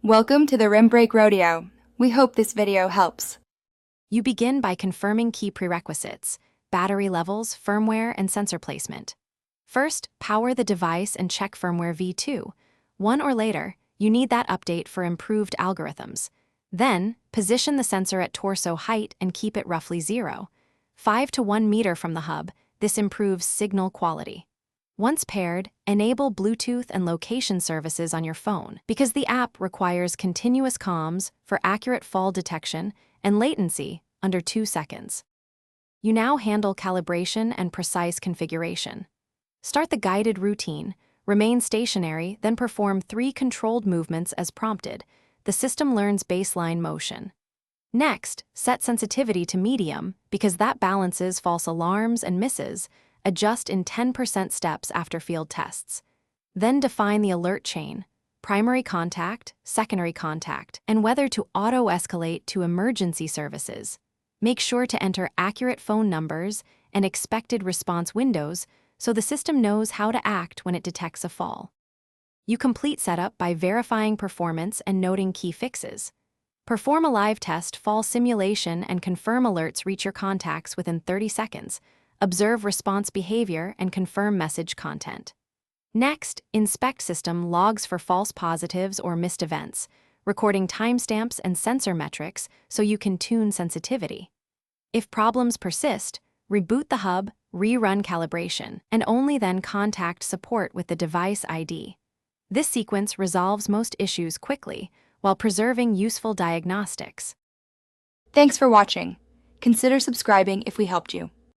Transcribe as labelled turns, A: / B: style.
A: Welcome to the Rim Break Rodeo. We hope this video helps.
B: You begin by confirming key prerequisites: battery levels, firmware, and sensor placement. First, power the device and check firmware v2. 1 or later, you need that update for improved algorithms. Then, position the sensor at torso height and keep it roughly 0. 5 to 1 meter from the hub, this improves signal quality. Once paired, enable Bluetooth and location services on your phone because the app requires continuous comms for accurate fall detection and latency under 2 seconds. You now handle calibration and precise configuration. Start the guided routine, remain stationary, then perform 3 controlled movements as prompted. The system learns baseline motion. Next, set sensitivity to medium because that balances false alarms and misses. Adjust in 10% steps after field tests. Then define the alert chain, primary contact, secondary contact, and whether to auto-escalate to emergency services. Make sure to enter accurate phone numbers and expected response windows so the system knows how to act when it detects a fall. You complete setup by verifying performance and noting key fixes. Perform a live test fall simulation and confirm alerts reach your contacts within 30 seconds. Observe response behavior and confirm message content. Next, inspect system logs for false positives or missed events, recording timestamps and sensor metrics so you can tune sensitivity. If problems persist, reboot the hub, rerun calibration, and only then contact support with the device ID. This sequence resolves most issues quickly while preserving useful diagnostics.
A: Thanks for watching. Consider subscribing if we helped you.